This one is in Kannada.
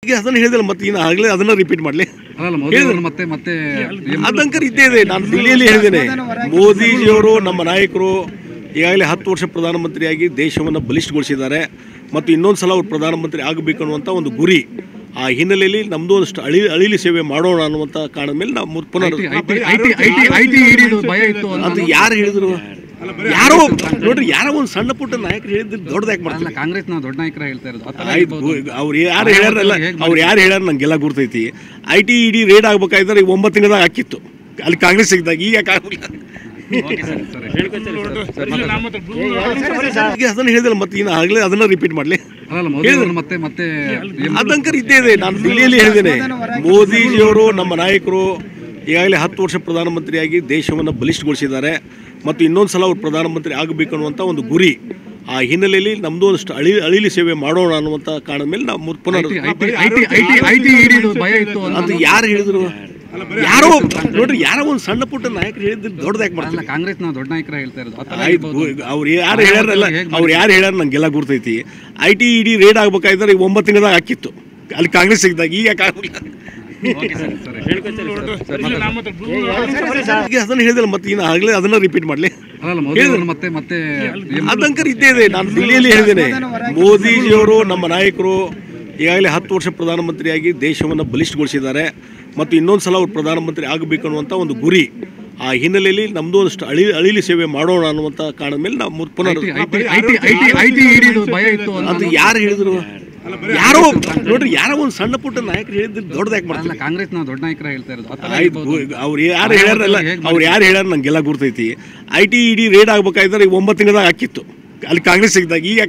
ಈಗ ಅದನ್ನ ಹೇಳಿದಲ್ಲ ಮತ್ತೆ ಇನ್ನು ಆಗಲೇ ಅದನ್ನ ರಿಪೀಟ್ ಮಾಡಲಿ ಅದಂಕರ್ ಇದ್ದೇ ಇದೆ. ನಾನು ದಿಲ್ಲಿಯಲ್ಲಿ ಹೇಳಿದ್ದೇನೆ, ಮೋದಿಜಿಯವರು ನಮ್ಮ ನಾಯಕರು ಈಗಾಗಲೇ 10 ವರ್ಷ ಪ್ರಧಾನಮಂತ್ರಿಯಾಗಿ ದೇಶವನ್ನು ಬಲಿಷ್ಠಗೊಳಿಸಿದ್ದಾರೆ ಮತ್ತು ಇನ್ನೊಂದು ಸಲ ಅವರು ಪ್ರಧಾನಮಂತ್ರಿ ಆಗಬೇಕು ಅನ್ನುವಂಥ ಒಂದು ಗುರಿ. ಆ ಹಿನ್ನೆಲೆಯಲ್ಲಿ ನಮ್ಮದು ಒಂದಷ್ಟು ಅಳಿಲಿ ಸೇವೆ ಮಾಡೋಣ ಅನ್ನುವಂಥ ಕಾರಣದ ಮೇಲೆ ನಾವು ಪುನರ್ ಅದು ಯಾರು ಹೇಳಿದ್ರು, ಯಾರೋ ನೋಡ್ರಿ, ಯಾರೋ ಒಂದು ಸಣ್ಣ ಪುಟ್ಟ ನಾಯಕರು ಹೇಳಿದ್ರೆ ದೊಡ್ಡದಾಗಿ ಮಾಡ್ತಾರೆ. ಕಾಂಗ್ರೆಸ್ನ ದೊಡ್ಡ ನಾಯಕರ ಹೇಳ್ತಾ ಇರೋದು ಆಯ್ತು, ಅವ್ರು ಯಾರು ಹೇಳ್ಯಾರಲ್ಲ, ಅವ್ರು ಯಾರು ಹೇಳ್ಯಾರ ನಂಗೆಲ್ಲ ಗುರ್ತೈತಿ. IT ED ರೇಡ್ ಆಗ್ಬೇಕಾದ್ರೆ 9 ತಿಂಗಳದಾಗ ಹಾಕಿತ್ತು ಅಲ್ಲಿ ಕಾಂಗ್ರೆಸ್ ಇದ್ದಾಗ, ಈಗ ಅದನ್ನ ಹೇಳಿದಲ್ಲ ಮತ್ತೆ ಇನ್ನು ಆಗಲೇ ಅದನ್ನ ರಿಪೀಟ್ ಮಾಡಲಿ ಅದಂಕರ್ ಇದ್ದೇ ಇದೆ. ನಾನು ದಿಲ್ಲಿಯಲ್ಲಿ ಹೇಳಿದ್ದೇನೆ, ಮೋದಿಜಿಯವರು ನಮ್ಮ ನಾಯಕರು ಈಗಾಗಲೇ 10 ವರ್ಷ ಪ್ರಧಾನಮಂತ್ರಿಯಾಗಿ ದೇಶವನ್ನು ಬಲಿಷ್ಠಗೊಳಿಸಿದ್ದಾರೆ ಮತ್ತು ಇನ್ನೊಂದು ಸಲ ಅವರು ಪ್ರಧಾನಮಂತ್ರಿ ಆಗಬೇಕು ಅನ್ನುವಂಥ ಒಂದು ಗುರಿ. ಆ ಹಿನ್ನೆಲೆಯಲ್ಲಿ ನಮ್ಮದು ಒಂದಷ್ಟು ಅಳಿಲಿ ಸೇವೆ ಮಾಡೋಣ ಅನ್ನುವಂಥ ಕಾರಣದ ಮೇಲೆ ನಾವು ಪುನರ್ ಅದು ಯಾರು ಹೇಳಿದ್ರು, ಯಾರೋ ನೋಡ್ರಿ, ಯಾರೋ ಒಂದು ಸಣ್ಣ ಪುಟ್ಟ ನಾಯಕರು ಹೇಳಿದ್ರೆ ದೊಡ್ಡದಾಗಿ ಮಾಡ್ತಾರೆ. ಕಾಂಗ್ರೆಸ್ನ ದೊಡ್ಡ ನಾಯಕರ ಹೇಳ್ತಾ ಇರೋದು ಆಯ್ತು, ಅವ್ರು ಯಾರು ಹೇಳ್ಯಾರಲ್ಲ, ಅವ್ರು ಯಾರು ಹೇಳ್ಯಾರ ನಂಗೆಲ್ಲ ಗುರ್ತೈತಿ. IT ED ರೇಡ್ ಆಗ್ಬೇಕಾದ್ರೆ 9 ತಿಂಗಳದಾಗ ಹಾಕಿತ್ತು ಅಲ್ಲಿ ಕಾಂಗ್ರೆಸ್ ಇದ್ದಾಗ, ಈಗ ಅದನ್ನ ಹೇಳಿದಲ್ಲ ಮತ್ತೆ ಇನ್ನು ಆಗಲೇ ಅದನ್ನ ರಿಪೀಟ್ ಮಾಡಲಿ ಅದಂಕರ್ ಇದ್ದೇ ಇದೆ. ನಾನು ದಿಲ್ಲಿಯಲ್ಲಿ ಹೇಳಿದ್ದೇನೆ, ಮೋದಿಜಿಯವರು ನಮ್ಮ ನಾಯಕರು ಈಗಾಗಲೇ 10 ವರ್ಷ ಪ್ರಧಾನಮಂತ್ರಿಯಾಗಿ ದೇಶವನ್ನು ಬಲಿಷ್ಠಗೊಳಿಸಿದ್ದಾರೆ ಮತ್ತು ಇನ್ನೊಂದು ಸಲ ಅವರು ಪ್ರಧಾನಮಂತ್ರಿ ಆಗಬೇಕು ಅನ್ನುವಂಥ ಒಂದು ಗುರಿ. ಆ ಹಿನ್ನೆಲೆಯಲ್ಲಿ ನಮ್ಮದು ಒಂದಷ್ಟು ಅಳಿಲಿ ಸೇವೆ ಮಾಡೋಣ ಅನ್ನುವಂಥ ಕಾರಣದ ಮೇಲೆ ನಾವು ಪುನರ್ ಅದು ಯಾರು ಹೇಳಿದ್ರು, ಯಾರೋ ನೋಡ್ರಿ, ಯಾರೋ ಒಂದು ಸಣ್ಣ ಪುಟ್ಟ ನಾಯಕರು ಹೇಳಿದ್ರೆ ದೊಡ್ಡದಾಗಿ ಮಾಡ್ತಾರೆ. ಕಾಂಗ್ರೆಸ್ನ ದೊಡ್ಡ ನಾಯಕರ ಹೇಳ್ತಾ ಇರೋದು ಆಯ್ತು, ಅವ್ರು ಯಾರು ಹೇಳ್ಯಾರಲ್ಲ, ಅವ್ರು ಯಾರು ಹೇಳ್ಯಾರ ನಂಗೆಲ್ಲ ಗುರ್ತೈತಿ. IT ED ರೇಡ್ ಆಗ್ಬೇಕಾದ್ರೆ 9 ತಿಂಗಳದಾಗ ಹಾಕಿತ್ತು ಅಲ್ಲಿ ಕಾಂಗ್ರೆಸ್ ಇದ್ದಾಗ, ಈಗ